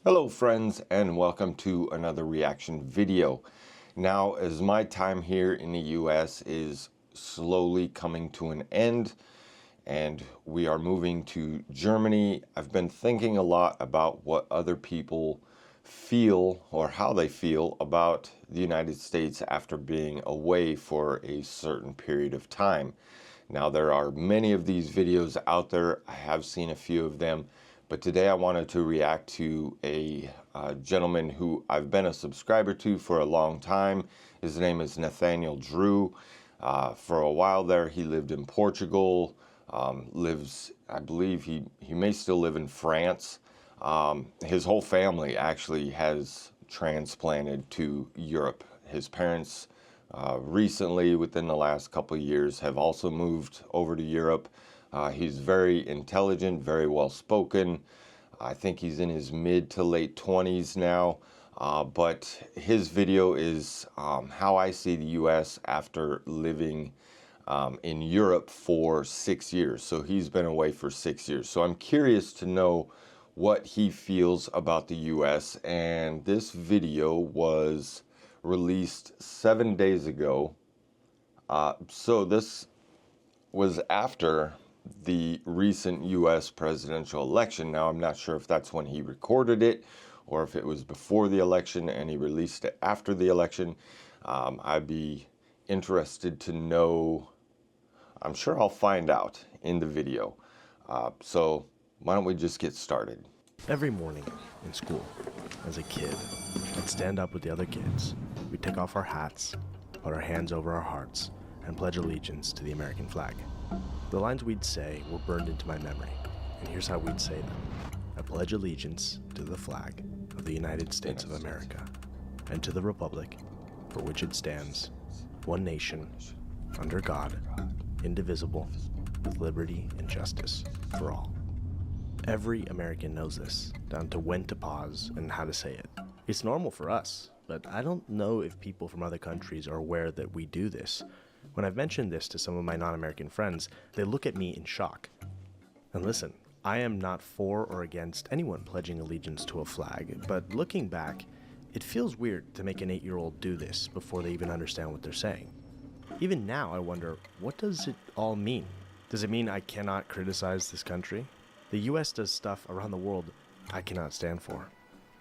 Hello friends, and welcome to another reaction video. Now, as my time here in the US is slowly coming to an end and we are moving to Germany, I've been thinking a lot about what other people feel or how they feel about the United States after being away for a certain period of time. Now, there are many of these videos out there. I have seen a few of them. But today I wanted to react to a gentleman who I've been a subscriber to for a long time. His name is Nathaniel Drew. For a while there, he lived in Portugal, I believe he may still live in France. His whole family actually has transplanted to Europe. His parents recently, within the last couple of years, have also moved over to Europe. He's very intelligent, very well spoken. I think he's in his mid to late 20s now. But his video is how I see the US after living in Europe for 6 years. So he's been away for 6 years. So I'm curious to know what he feels about the US. And this video was released 7 days ago. So this was after the recent US presidential election. Now, I'm not sure if that's when he recorded it or if it was before the election and he released it after the election. I'd be interested to know. I'm sure I'll find out in the video. So why don't we just get started? Every morning in school, as a kid, I'd stand up with the other kids. We'd take off our hats, put our hands over our hearts, and pledge allegiance to the American flag. The lines we'd say were burned into my memory, and here's how we'd say them. I pledge allegiance to the flag of the United States of America, and to the republic for which it stands, one nation, under God, indivisible, with liberty and justice for all. Every American knows this, down to when to pause and how to say it. It's normal for us, but I don't know if people from other countries are aware that we do this. When I've mentioned this to some of my non-American friends, they look at me in shock. And listen, I am not for or against anyone pledging allegiance to a flag, but looking back, it feels weird to make an 8-year-old do this before they even understand what they're saying. Even now, I wonder, what does it all mean? Does it mean I cannot criticize this country? The US does stuff around the world I cannot stand for.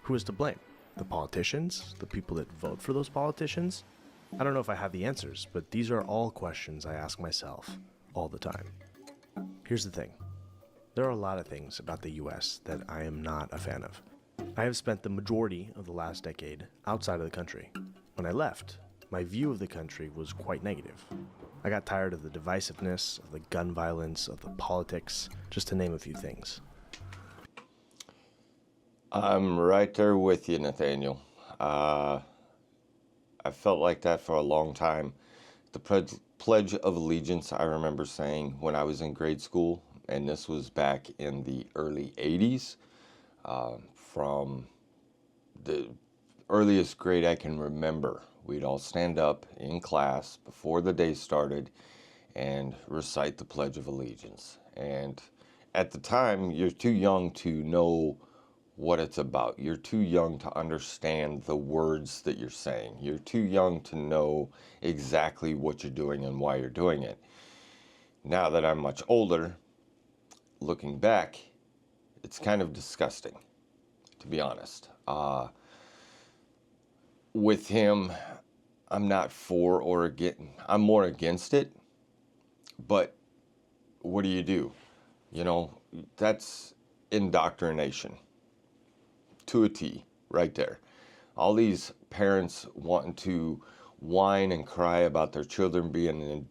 Who is to blame? The politicians? The people that vote for those politicians? I don't know if I have the answers, but these are all questions I ask myself all the time. Here's the thing. There are a lot of things about the US that I am not a fan of. I have spent the majority of the last decade outside of the country. When I left, my view of the country was quite negative. I got tired of the divisiveness, of the gun violence, of the politics, just to name a few things. I'm right there with you, Nathaniel. I felt like that for a long time. The Pledge of Allegiance, I remember saying when I was in grade school, and this was back in the early 80s, from the earliest grade I can remember. We'd all stand up in class before the day started and recite the Pledge of Allegiance. And at the time, you're too young to know what it's about. You're too young to understand the words that you're saying. You're too young to know exactly what you're doing and why you're doing it. Now that I'm much older, looking back, it's kind of disgusting, to be honest. With him, I'm not for or against. I'm more against it. But what do? You know, that's indoctrination. To a T, right there. All these parents wanting to whine and cry about their children being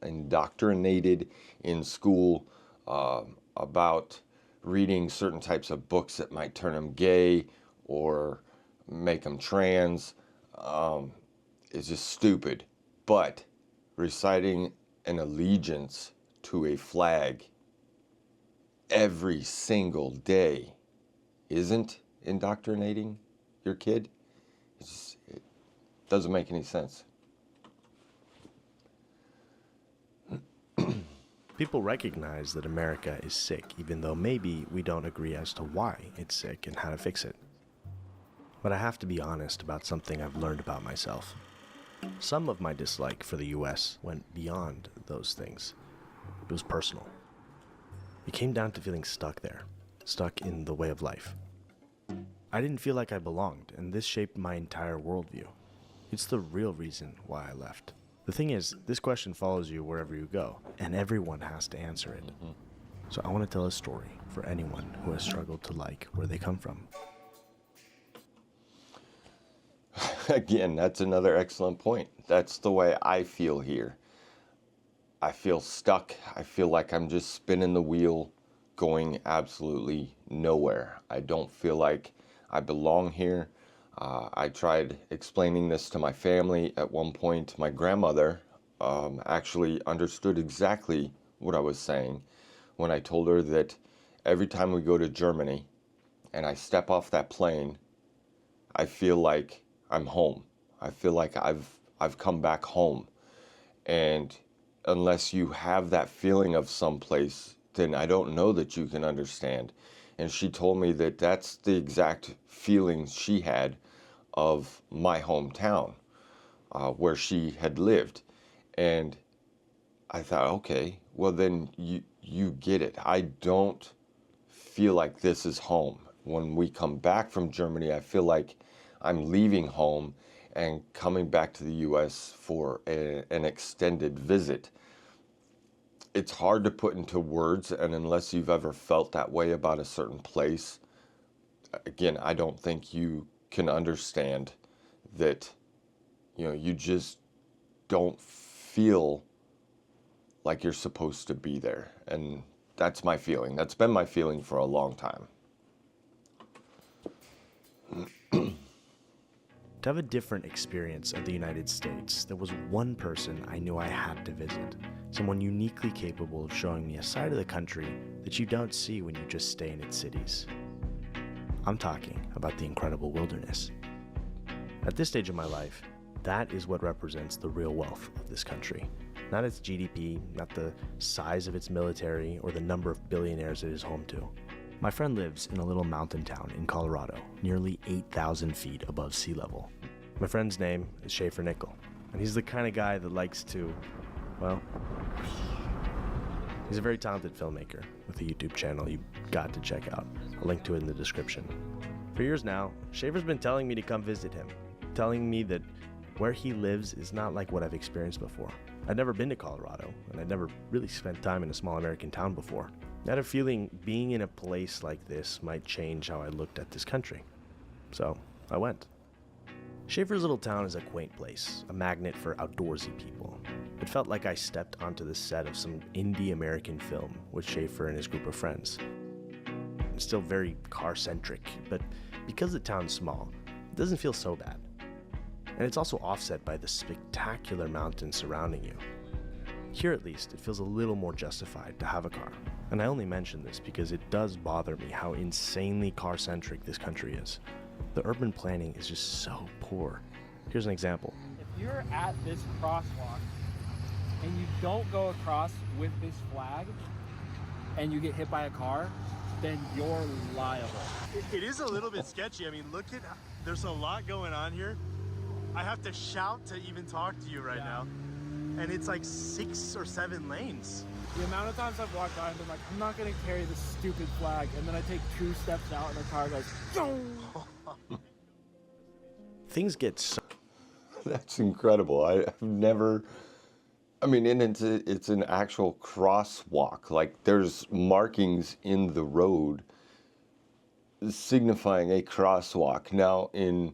indoctrinated in school, about reading certain types of books that might turn them gay or make them trans, is just stupid. But reciting an allegiance to a flag every single day isn't indoctrinating your kid. It doesn't make any sense. People recognize that America is sick, even though maybe we don't agree as to why it's sick and how to fix it. But I have to be honest about something I've learned about myself. Some of my dislike for the US went beyond those things. It was personal. It came down to feeling stuck there, stuck in the way of life. I didn't feel like I belonged, and this shaped my entire worldview. It's the real reason why I left. The thing is, this question follows you wherever you go, and everyone has to answer it. So I want to tell a story for anyone who has struggled to like where they come from. Again, that's another excellent point. That's the way I feel here. I feel stuck. I feel like I'm just spinning the wheel, going absolutely nowhere. I don't feel like I belong here. I tried explaining this to my family at one point. My grandmother actually understood exactly what I was saying when I told her that every time we go to Germany and I step off that plane, I feel like I'm home. I feel like I've come back home. And unless you have that feeling of someplace, then I don't know that you can understand. And she told me that that's the exact feeling she had of my hometown, where she had lived. And I thought, okay, well then you get it. I don't feel like this is home. When we come back from Germany, I feel like I'm leaving home and coming back to the US for an extended visit. It's hard to put into words, and unless you've ever felt that way about a certain place, again, I don't think you can understand that, you just don't feel like you're supposed to be there. And that's my feeling. That's been my feeling for a long time. To have a different experience of the United States, there was one person I knew I had to visit. Someone uniquely capable of showing me a side of the country that you don't see when you just stay in its cities. I'm talking about the incredible wilderness. At this stage of my life, that is what represents the real wealth of this country. Not its GDP, not the size of its military, or the number of billionaires it is home to. My friend lives in a little mountain town in Colorado, nearly 8,000 feet above sea level. My friend's name is Schaefer Nickel, and he's the kind of guy that likes to, well, he's a very talented filmmaker with a YouTube channel you got to check out. I'll link to it in the description. For years now, Schaefer's been telling me to come visit him, telling me that where he lives is not like what I've experienced before. I'd never been to Colorado, and I'd never really spent time in a small American town before. I had a feeling being in a place like this might change how I looked at this country. So I went. Schaefer's little town is a quaint place, a magnet for outdoorsy people. It felt like I stepped onto the set of some indie American film with Schaefer and his group of friends. It's still very car-centric, but because the town's small, it doesn't feel so bad. And it's also offset by the spectacular mountains surrounding you. Here at least, it feels a little more justified to have a car. And I only mention this because it does bother me how insanely car-centric this country is. The urban planning is just so poor. Here's an example. If you're at this crosswalk and you don't go across with this flag and you get hit by a car, then you're liable. It is a little bit sketchy. I mean, look at, there's a lot going on here. I have to shout to even talk to you right now. And it's like 6 or 7 lanes. The amount of times I've walked by and been like, I'm not gonna carry this stupid flag, and then I take 2 steps out and the car goes, Things get so... That's incredible. I've never, and it's an actual crosswalk. Like there's markings in the road signifying a crosswalk. Now in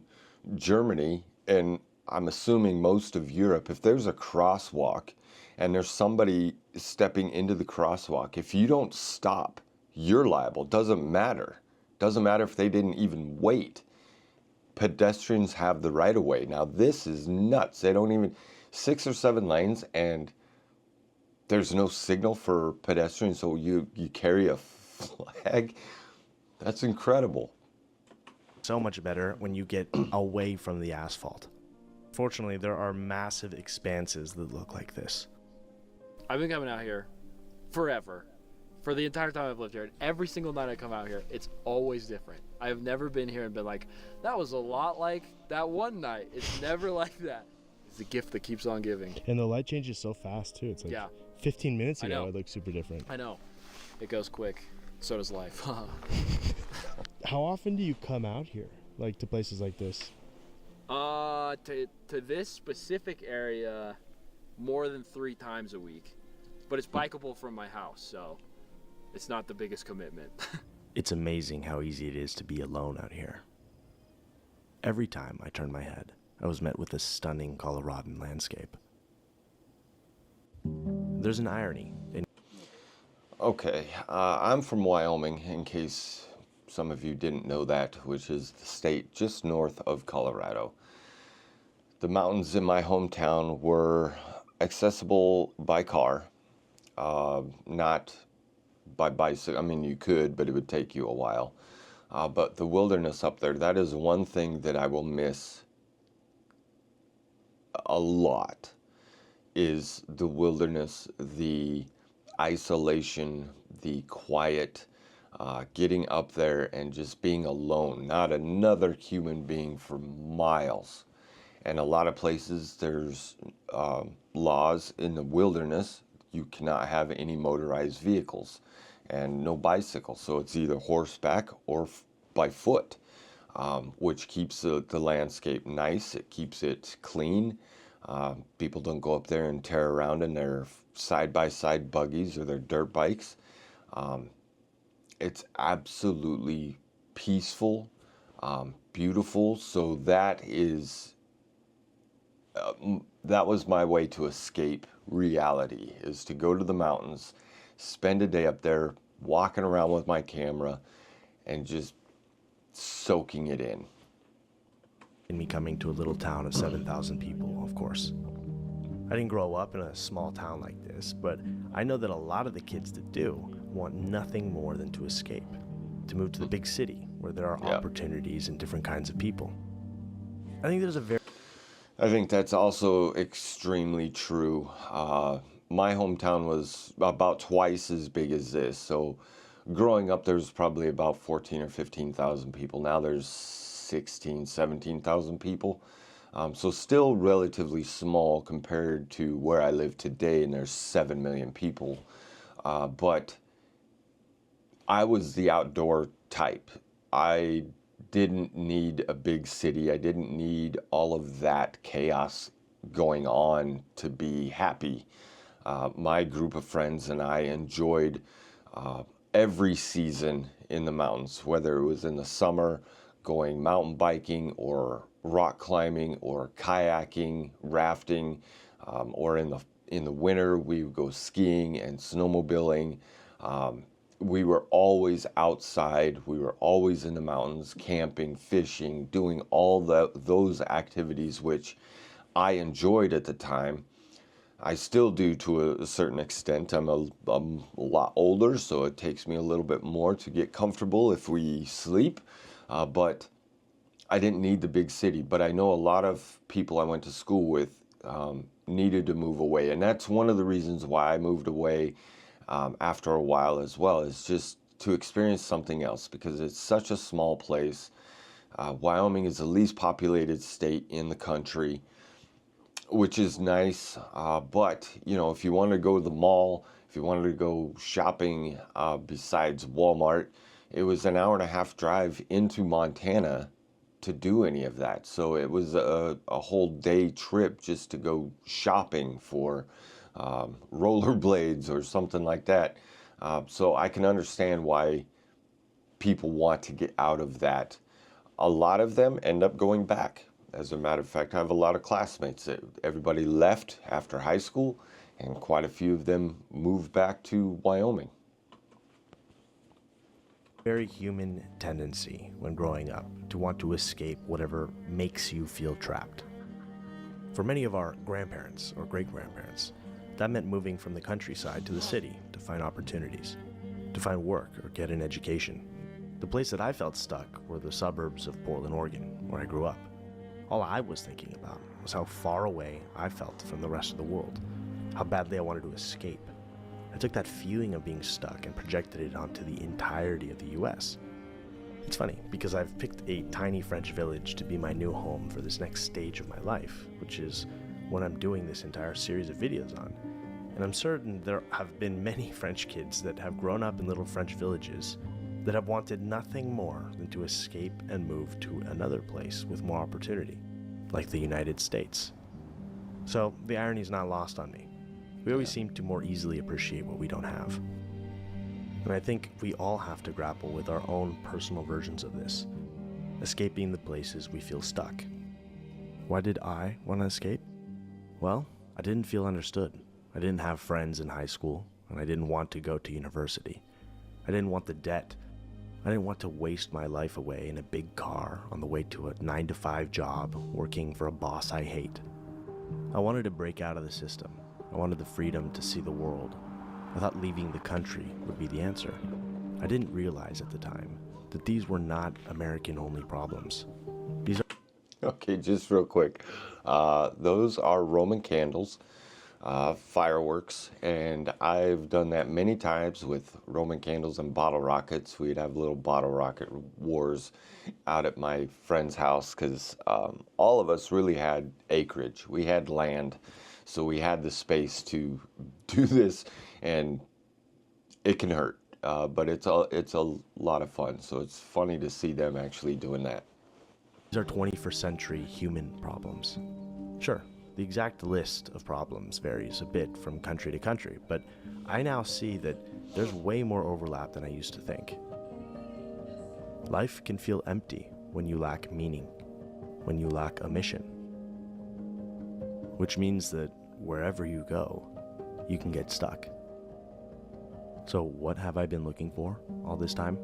Germany, and I'm assuming most of Europe, if there's a crosswalk and there's somebody stepping into the crosswalk, if you don't stop, you're liable. Doesn't matter. Doesn't matter if they didn't even wait. Pedestrians have the right of way. Now this is nuts. They don't even, 6 or 7 lanes, and there's no signal for pedestrians, so you carry a flag. That's incredible. so much better when you get away from the asphalt. Fortunately, there are massive expanses that look like this. I've been coming out here forever for the entire time I've lived here. And every single night I come out here, it's always different. I've never been here and been like, that was a lot like that one night. It's never like that. It's the gift that keeps on giving. And the light changes so fast too. It's like 15 minutes ago it looked super different. I know. It goes quick. So does life. How often do you come out here, like to places like this? To this specific area, more than 3 times a week. But it's bikeable from my house, so it's not the biggest commitment. It's amazing how easy it is to be alone out here. Every time I turned my head, I was met with a stunning Coloradan landscape. There's an irony in... Okay, I'm from Wyoming, in case some of you didn't know that, which is the state just north of Colorado. The mountains in my hometown were accessible by car, not by bicycle. I mean, you could, but it would take you a while. But the wilderness up there, that is one thing that I will miss a lot, is the wilderness, the isolation, the quiet, getting up there and just being alone, not another human being for miles. And a lot of places there's laws in the wilderness. You cannot have any motorized vehicles and no bicycles. So it's either horseback or by foot, which keeps the landscape nice. It keeps it clean. People don't go up there and tear around in their side-by-side buggies or their dirt bikes. It's absolutely peaceful, beautiful. So that was my way to escape reality, is to go to the mountains, spend a day up there, walking around with my camera, and just soaking it in. In me coming to a little town of 7,000 people, of course. I didn't grow up in a small town like this, but I know that a lot of the kids that do want nothing more than to escape, to move to the big city where there are opportunities and different kinds of people. I think that's also extremely true. My hometown was about twice as big as this. So growing up, there was probably about 14 or 15,000 people. Now there's 16, 17,000 people. So still relatively small compared to where I live today, and there's 7 million people. But I was the outdoor type. I didn't need a big city. I didn't need all of that chaos going on to be happy. My group of friends and I enjoyed every season in the mountains, whether it was in the summer, going mountain biking or rock climbing or kayaking, rafting, or in the winter we would go skiing and snowmobiling. We were always outside. We were always in the mountains, camping, fishing, doing all those activities which I enjoyed at the time. I still do to a certain extent. I'm a lot older, so it takes me a little bit more to get comfortable if we sleep. But I didn't need the big city. But I know a lot of people I went to school with needed to move away. And that's one of the reasons why I moved away after a while as well, is just to experience something else, because it's such a small place. Wyoming is the least populated state in the country, which is nice. But, you know, if you want to go to the mall, if you wanted to go shopping besides Walmart, it was an 1.5-hour drive into Montana to do any of that. So it was a whole day trip just to go shopping for rollerblades or something like that. So I can understand why people want to get out of that. A lot of them end up going back. As a matter of fact, I have a lot of classmates that everybody left after high school, and quite a few of them moved back to Wyoming. Very human tendency when growing up to want to escape whatever makes you feel trapped. For many of our grandparents or great-grandparents, that meant moving from the countryside to the city to find opportunities, to find work or get an education. The place that I felt stuck were the suburbs of Portland, Oregon, where I grew up. All I was thinking about was how far away I felt from the rest of the world, how badly I wanted to escape. I took that feeling of being stuck and projected it onto the entirety of the US. It's funny, because I've picked a tiny French village to be my new home for this next stage of my life, which is what I'm doing this entire series of videos on. And I'm certain there have been many French kids that have grown up in little French villages that have wanted nothing more than to escape and move to another place with more opportunity, like the United States. So the irony is not lost on me. We always seem to more easily appreciate what we don't have. And I think we all have to grapple with our own personal versions of this, escaping the places we feel stuck. Why did I want to escape? Well, I didn't feel understood. I didn't have friends in high school, and I didn't want to go to university. I didn't want the debt. I didn't want to waste my life away in a big car on the way to a 9-to-5 job working for a boss I hate. I wanted to break out of the system. I wanted the freedom to see the world. I thought leaving the country would be the answer. I didn't realize at the time that these were not American-only problems. These are... Okay, just real quick. Those are Roman candles, fireworks, and I've done that many times with Roman candles and bottle rockets. We'd have little bottle rocket wars out at my friend's house because all of us really had acreage. We had land, so we had the space to do this, and it can hurt, but it's a lot of fun. So it's funny to see them actually doing that. These are 21st century human problems. Sure, the exact list of problems varies a bit from country to country, but I now see that there's way more overlap than I used to think. Life can feel empty when you lack meaning, when you lack a mission, which means that wherever you go, you can get stuck. So what have I been looking for all this time?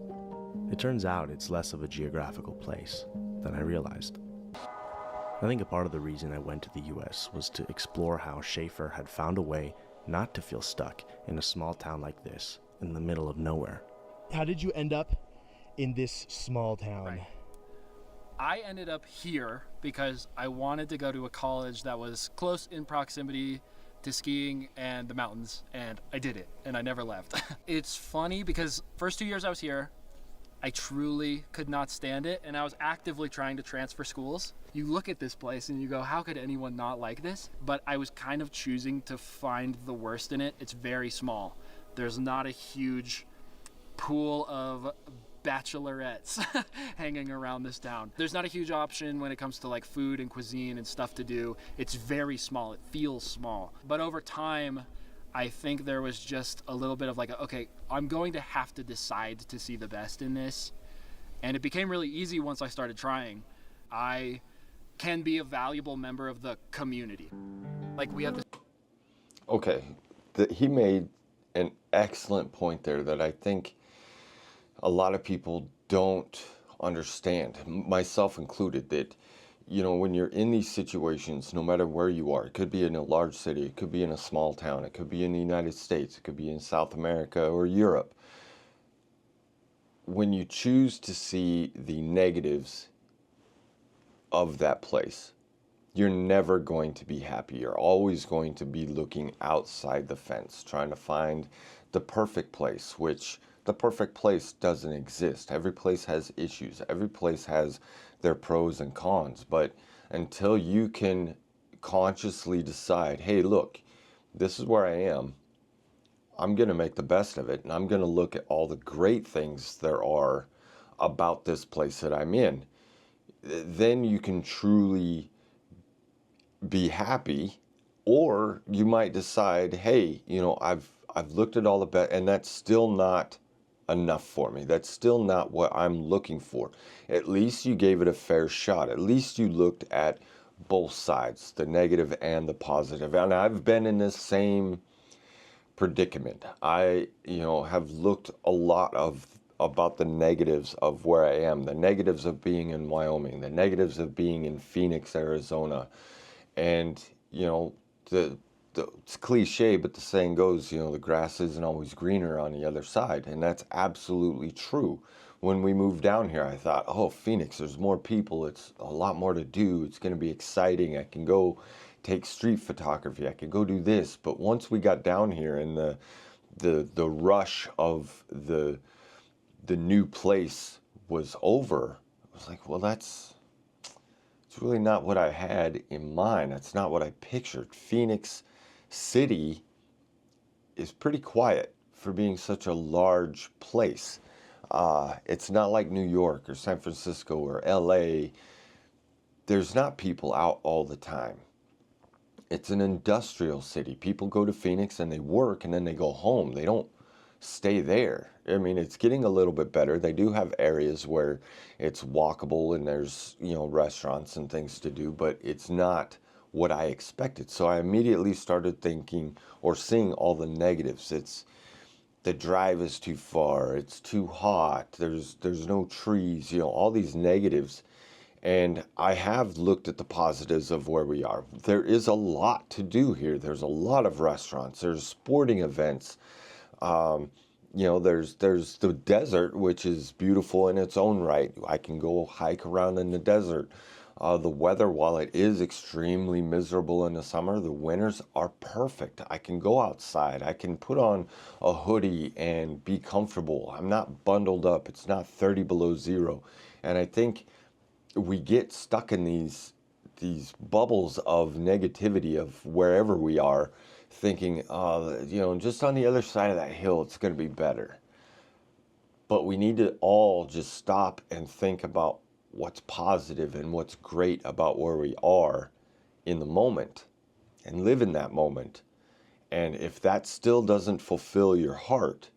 It turns out it's less of a geographical place than I realized. I think a part of the reason I went to the US was to explore how Schaefer had found a way not to feel stuck in a small town like this in the middle of nowhere. How did you end up in this small town? Right. I ended up here because I wanted to go to a college that was close in proximity to skiing and the mountains, and I did it, and I never left. It's funny because first 2 years I was here, I truly could not stand it, and I was actively trying to transfer schools. You look at this place and you go, how could anyone not like this? But I was kind of choosing to find the worst in it. It's very small. There's not a huge pool of bachelorettes hanging around this town. There's not a huge option when it comes to like food and cuisine and stuff to do. It's very small. It feels small. But over time, I think there was just a little bit of like, okay, I'm going to have to decide to see the best in this. And it became really easy once I started trying. I can be a valuable member of the community. Like we have this. Okay, he made an excellent point there that I think a lot of people don't understand, myself included, that, you know, when you're in these situations, no matter where you are, it could be in a large city, it could be in a small town, it could be in the United States, it could be in South America or Europe. When you choose to see the negatives of that place, you're never going to be happy. You're always going to be looking outside the fence, trying to find the perfect place, which the perfect place doesn't exist. Every place has issues. Every place has their pros and cons. But until you can consciously decide, hey, look, this is where I am. I'm going to make the best of it. And I'm going to look at all the great things there are about this place that I'm in. Then you can truly be happy. Or you might decide, hey, you know, I've looked at all the best, and that's still not enough for me. That's still not what I'm looking for. At least you gave it a fair shot. At least you looked at both sides, the negative and the positive. And I've been in this same predicament. I, have looked a lot about the negatives of where I am, the negatives of being in Wyoming, the negatives of being in Phoenix, Arizona. And, it's cliche, but the saying goes, the grass isn't always greener on the other side. And that's absolutely true. When we moved down here, I thought, oh, Phoenix, there's more people. It's a lot more to do. It's going to be exciting. I can go take street photography. I can go do this. But once we got down here and the rush of the new place was over, I was like, well, it's really not what I had in mind. That's not what I pictured. Phoenix City is pretty quiet for being such a large place. It's not like New York or San Francisco or LA. There's not people out all the time. It's an industrial city. People go to Phoenix and they work and then they go home. They don't stay there. I mean, it's getting a little bit better. They do have areas where it's walkable and there's, restaurants and things to do, but it's not what I expected. So I immediately started thinking or seeing all the negatives. The drive is too far. It's too hot. There's no trees, all these negatives. And I have looked at the positives of where we are. There is a lot to do here. There's a lot of restaurants. There's sporting events. There's the desert, which is beautiful in its own right. I can go hike around in the desert. The weather, while it is extremely miserable in the summer, the winters are perfect. I can go outside. I can put on a hoodie and be comfortable. I'm not bundled up. It's not 30 below zero. And I think we get stuck in these bubbles of negativity of wherever we are, thinking, just on the other side of that hill, it's going to be better. But we need to all just stop and think about what's positive and what's great about where we are in the moment and live in that moment. And if that still doesn't fulfill your heart,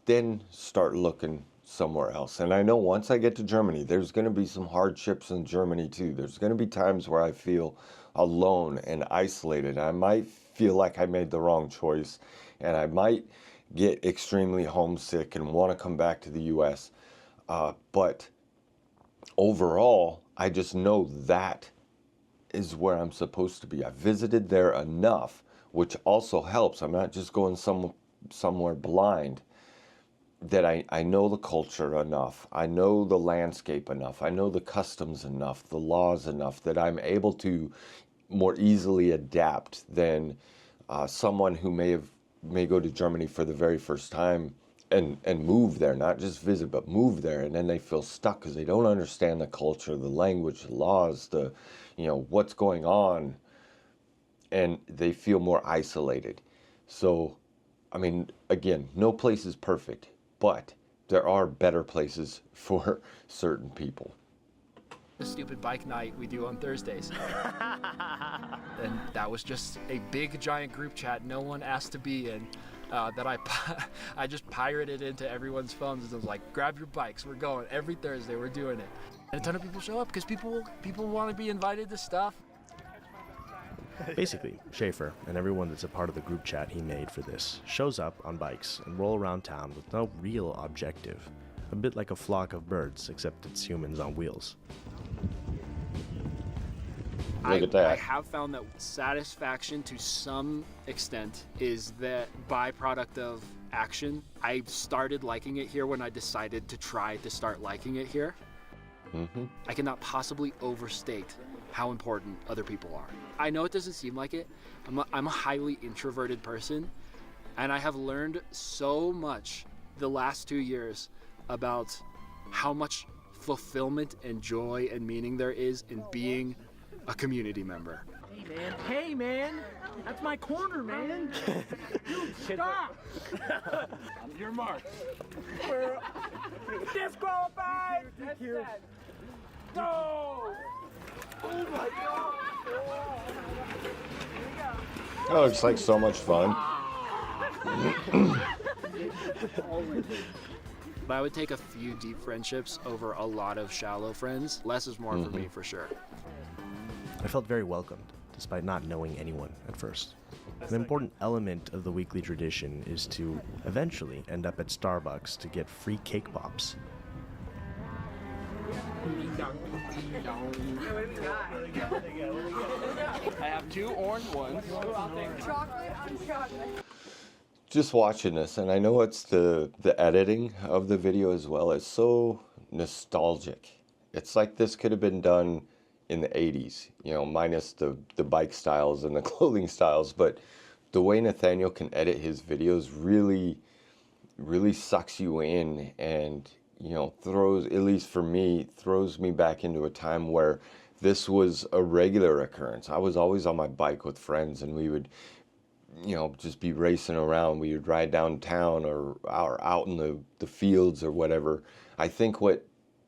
then start looking somewhere else. And I know once I get to Germany, there's going to be some hardships in Germany too. There's going to be times where I feel alone and isolated. I might feel like I made the wrong choice, and I might get extremely homesick and want to come back to the US. But overall, I just know that is where I'm supposed to be. I visited there enough, which also helps. I'm not just going somewhere blind. That I know the culture enough, I know the landscape enough, I know the customs enough, the laws enough, that I'm able to more easily adapt than someone who may go to Germany for the very first time and move there, not just visit, but move there, and then they feel stuck because they don't understand the culture, the language, the laws, what's going on, and they feel more isolated. So, I mean, again, no place is perfect. But there are better places for certain people. The stupid bike night we do on Thursdays. And that was just a big giant group chat no one asked to be in, that I just pirated into everyone's phones and was like, grab your bikes, we're going. Every Thursday we're doing it. And a ton of people show up because people want to be invited to stuff. Basically, Schaefer and everyone that's a part of the group chat he made for this shows up on bikes and roll around town with no real objective. A bit like a flock of birds, except it's humans on wheels. Look at that. I have found that satisfaction to some extent is the byproduct of action. I started liking it here when I decided to try to start liking it here. Mm-hmm. I cannot possibly overstate how important other people are. I know it doesn't seem like it. I'm a highly introverted person, and I have learned so much the last 2 years about how much fulfillment and joy and meaning there is in being a community member. Hey man, that's my corner, man. Dude, stop. On your mark. Disqualified. That's that. Go. Oh my God. Oh, it's like so much fun. But I would take a few deep friendships over a lot of shallow friends. Less is more for me, for sure. I felt very welcomed, despite not knowing anyone at first. An important element of the weekly tradition is to eventually end up at Starbucks to get free cake pops. I have 2 orange ones. Chocolate on chocolate. Just watching this, and I know it's the editing of the video as well, is so nostalgic. It's like this could have been done in the 80s, minus the bike styles and the clothing styles, but the way Nathaniel can edit his videos really sucks you in, and throws, at least for me, throws me back into a time where this was a regular occurrence. I was always on my bike with friends, and we would just be racing around. We would ride downtown or out in the fields or whatever. I think what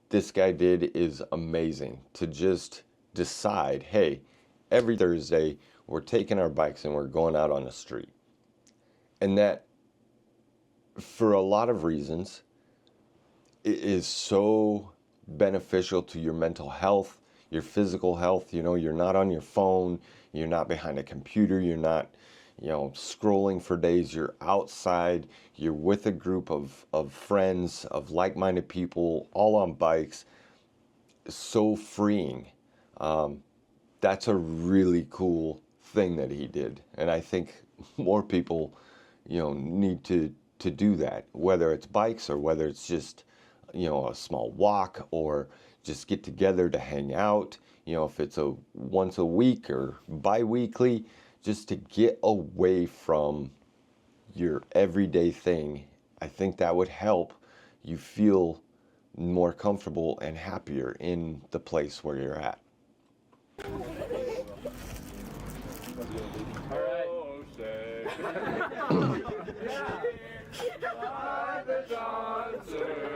this guy did is amazing, to just decide, hey, every Thursday we're taking our bikes and we're going out on the street. And that, for a lot of reasons, it is so beneficial to your mental health, your physical health. You're not on your phone, you're not behind a computer, you're not scrolling for days. You're outside, you're with a group of friends, of like-minded people, all on bikes. So freeing. That's a really cool thing that he did, and I think more people need to do that, whether it's bikes or whether it's just a small walk, or just get together to hang out, if it's a once a week or bi-weekly, just to get away from your everyday thing. I think that would help you feel more comfortable and happier in the place where you're at.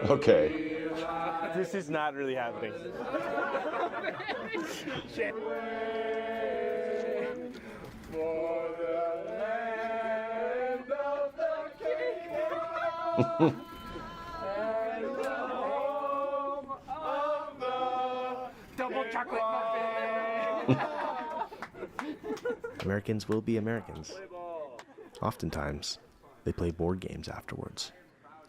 Okay. This is not really happening. Shit. Double chocolate muffin. Americans will be Americans. Oftentimes, they play board games afterwards.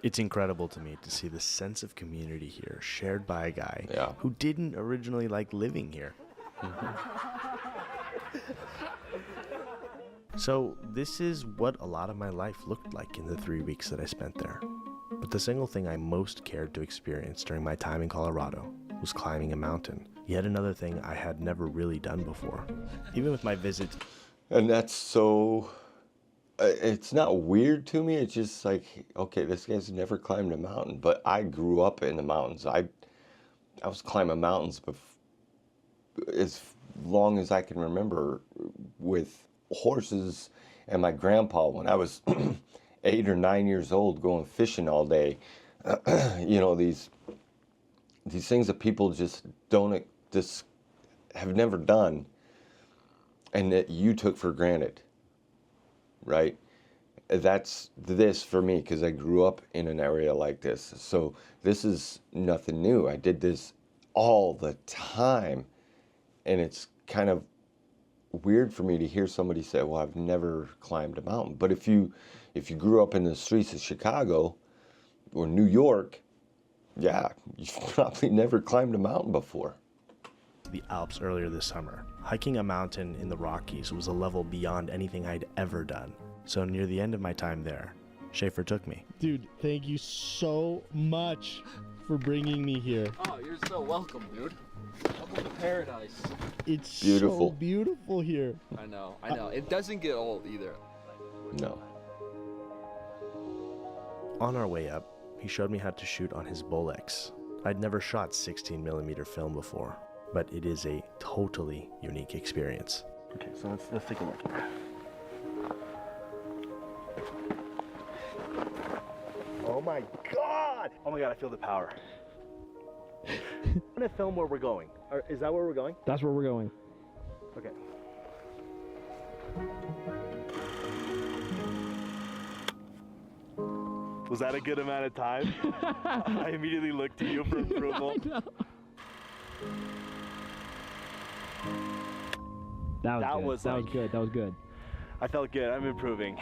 It's incredible to me to see the sense of community here shared by a guy who didn't originally like living here. So this is what a lot of my life looked like in the 3 weeks that I spent there. But the single thing I most cared to experience during my time in Colorado was climbing a mountain. Yet another thing I had never really done before. Even with my visits. And that's so... it's not weird to me. It's just like, okay, this guy's never climbed a mountain, but I grew up in the mountains. I was climbing mountains as long as I can remember, with horses and my grandpa when I was 8 or 9 years old, going fishing all day. These things that people just have never done, and that you took for granted. Right? That's this for me, because I grew up in an area like this. So this is nothing new. I did this all the time. And it's kind of weird for me to hear somebody say, well, I've never climbed a mountain. But if you grew up in the streets of Chicago or New York, yeah, you've probably never climbed a mountain before. The Alps earlier this summer. Hiking a mountain in the Rockies was a level beyond anything I'd ever done. So near the end of my time there, Schaefer took me. Dude, thank you so much for bringing me here. Oh, you're so welcome, dude. Welcome to paradise. It's beautiful. So beautiful here. I know. It doesn't get old either. No. On our way up, he showed me how to shoot on his Bolex. I'd never shot 16mm film before, but it is a totally unique experience. Okay, so let's take a look here. Oh my god! Oh my god, I feel the power. I'm gonna film where we're going. Is that where we're going? That's where we're going. Okay. Was that a good amount of time? I immediately looked to you for approval. That was good. That was good. I felt good. I'm improving.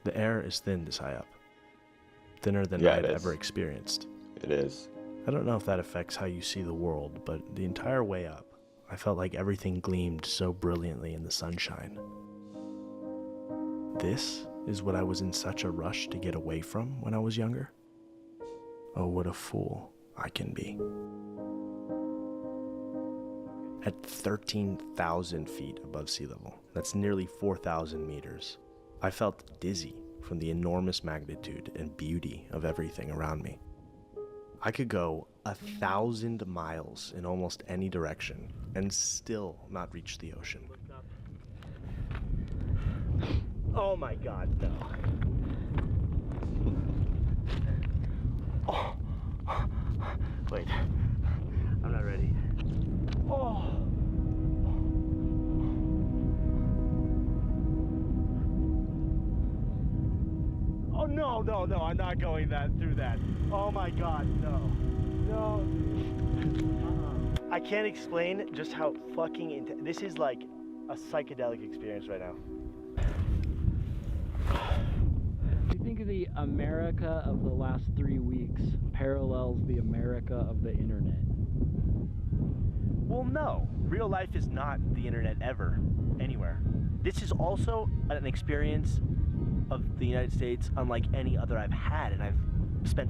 The air is thin this high up. Thinner than Yeah, I'd it is. ever experienced. It is. I don't know if that affects how you see the world, but the entire way up, I felt like everything gleamed so brilliantly in the sunshine. This is what I was in such a rush to get away from when I was younger. Oh, what a fool I can be. at 13,000 feet above sea level. That's nearly 4,000 meters. I felt dizzy from the enormous magnitude and beauty of everything around me. I could go 1,000 miles in almost any direction and still not reach the ocean. Oh my God, no. Oh. Wait, I'm not ready. Oh. Oh no, no, no, I'm not going through that. Oh my God, no. No. I can't explain just how fucking this is like a psychedelic experience right now. Do you think the America of the last 3 weeks parallels the America of the internet? Well, no. Real life is not the internet ever, anywhere. This is also an experience of the United States unlike any other I've had, and I've spent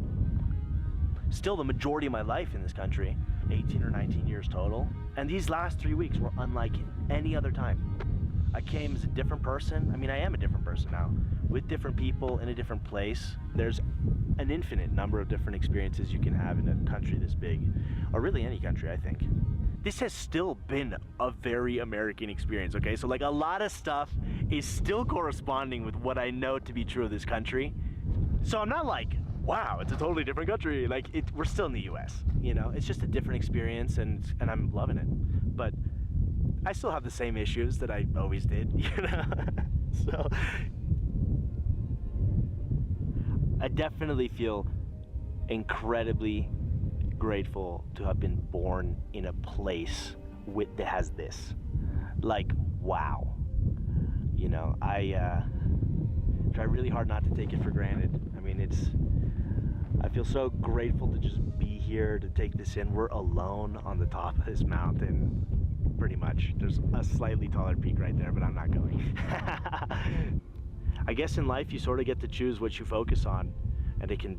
still the majority of my life in this country, 18 or 19 years total, and these last 3 weeks were unlike any other time. I came as a different person. I mean, I am a different person now, with different people in a different place. There's an infinite number of different experiences you can have in a country this big, or really any country, I think. This has still been a very American experience, okay? So like a lot of stuff is still corresponding with what I know to be true of this country. So I'm not like, wow, it's a totally different country. Like, we're still in the US, you know? It's just a different experience, and I'm loving it. But I still have the same issues that I always did, you know? So I definitely feel incredibly grateful to have been born in a place that has this. Like, wow. You know, I try really hard not to take it for granted. I mean, I feel so grateful to just be here, to take this in. We're alone on the top of this mountain, pretty much. There's a slightly taller peak right there, but I'm not going. I guess in life you sort of get to choose what you focus on, and it can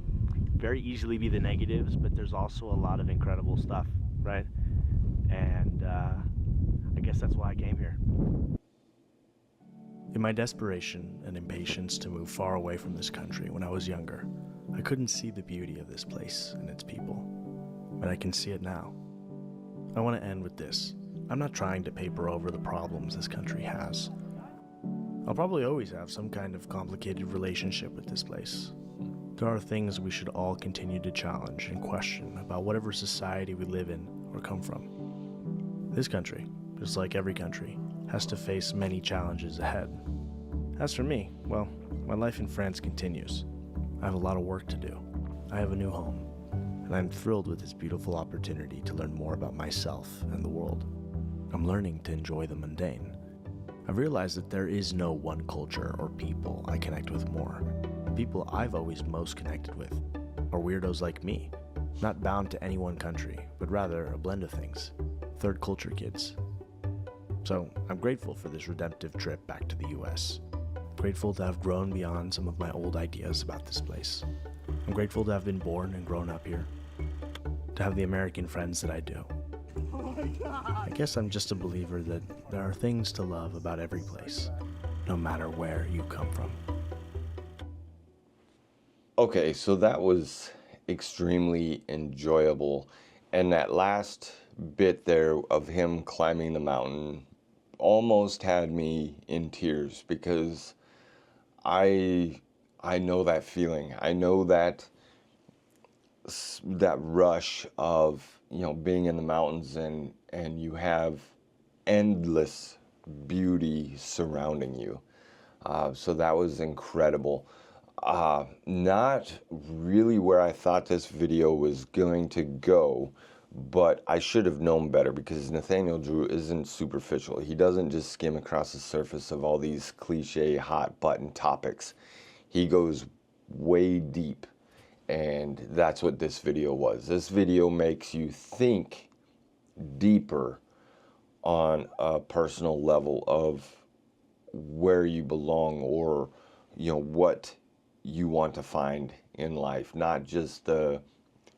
very easily be the negatives, but there's also a lot of incredible stuff, right? And I guess that's why I came here. In my desperation and impatience to move far away from this country when I was younger, I couldn't see the beauty of this place and its people, but I can see it now. I want to end with this. I'm not trying to paper over the problems this country has. I'll probably always have some kind of complicated relationship with this place. There are things we should all continue to challenge and question about whatever society we live in or come from. This country, just like every country, has to face many challenges ahead. As for me, well, my life in France continues. I have a lot of work to do. I have a new home, and I'm thrilled with this beautiful opportunity to learn more about myself and the world. I'm learning to enjoy the mundane. I've realized that there is no one culture or people I connect with more. The people I've always most connected with are weirdos like me, not bound to any one country, but rather a blend of things. Third culture kids. So I'm grateful for this redemptive trip back to the US. Grateful to have grown beyond some of my old ideas about this place. I'm grateful to have been born and grown up here. To have the American friends that I do. I guess I'm just a believer that there are things to love about every place, no matter where you come from. Okay, so that was extremely enjoyable. And that last bit there of him climbing the mountain almost had me in tears, because I know that feeling. I know that rush of, you know, being in the mountains and you have endless beauty surrounding you. So that was incredible. Not really where I thought this video was going to go, but I should have known better, because Nathaniel Drew isn't superficial. He doesn't just skim across the surface of all these cliche hot button topics. He goes way deep, and that's what this video was. This video makes you think deeper on a personal level of where you belong, or, you know, what you want to find in life, not just the,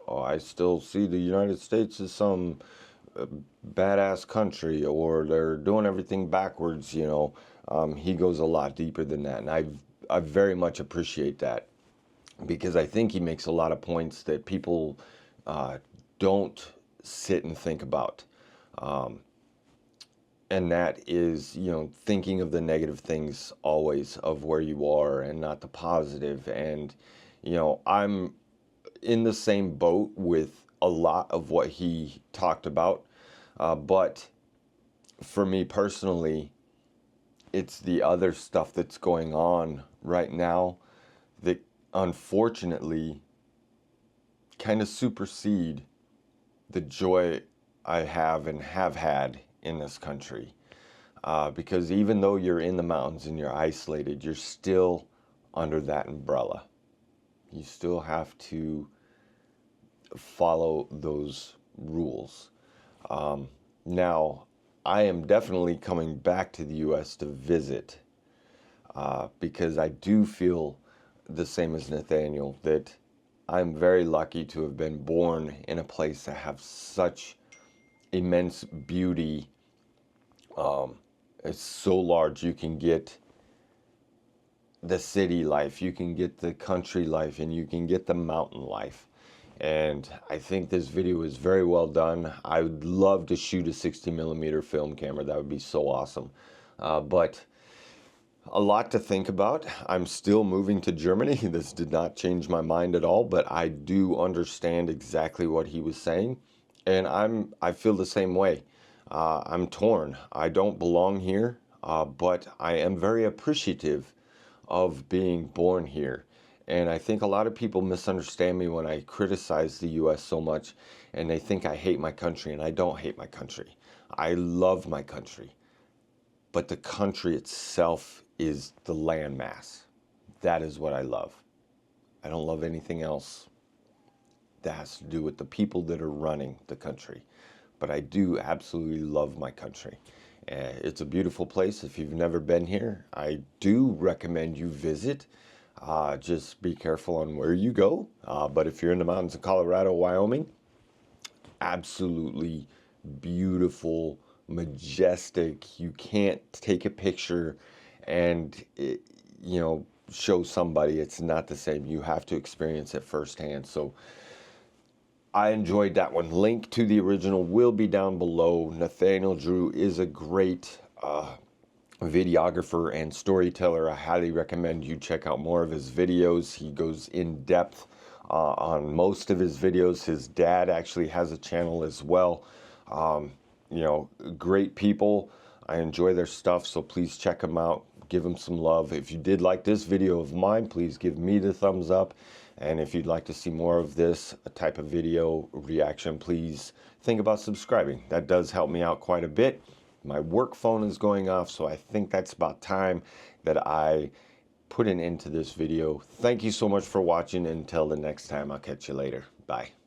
oh, I still see the United States as some a badass country or they're doing everything backwards, you know. He goes a lot deeper than that, and I very much appreciate that, because I think he makes a lot of points that people don't sit and think about. And that is, you know, thinking of the negative things always of where you are and not the positive. And, you know, I'm in the same boat with a lot of what he talked about. But for me personally, it's the other stuff that's going on right now that unfortunately kind of supersede the joy I have and have had in this country. Because even though you're in the mountains and you're isolated, you're still under that umbrella. You still have to follow those rules. Now, I am definitely coming back to the US to visit, because I do feel the same as Nathaniel, that I'm very lucky to have been born in a place that has such immense beauty. It's so large. You can get the city life, you can get the country life, and you can get the mountain life. And I think this video is very well done. I would love to shoot a 60mm film camera. That would be so awesome. But a lot to think about. I'm still moving to Germany. This did not change my mind at all, but I do understand exactly what he was saying. And I feel the same way. I'm torn. I don't belong here, but I am very appreciative of being born here. And I think a lot of people misunderstand me when I criticize the US so much, and they think I hate my country, and I don't hate my country. I love my country. But the country itself is the landmass. That is what I love. I don't love anything else that has to do with the people that are running the country. But I do absolutely love my country. It's a beautiful place. If you've never been here, I do recommend you visit. Just be careful on where you go. But if you're in the mountains of Colorado, Wyoming, absolutely beautiful, majestic. You can't take a picture and you know, show somebody. It's not the same. You have to experience it firsthand. So I enjoyed that one. Link to the original will be down below. Nathaniel Drew is a great videographer and storyteller. I highly recommend you check out more of his videos. He goes in depth on most of his videos. His dad actually has a channel as well. You know, great people. I enjoy their stuff, so please check them out. Give them some love. If you did like this video of mine, please give me the thumbs up. And if you'd like to see more of this type of video reaction, please think about subscribing. That does help me out quite a bit. My work phone is going off, so I think that's about time that I put an end to this video. Thank you so much for watching. Until the next time, I'll catch you later. Bye.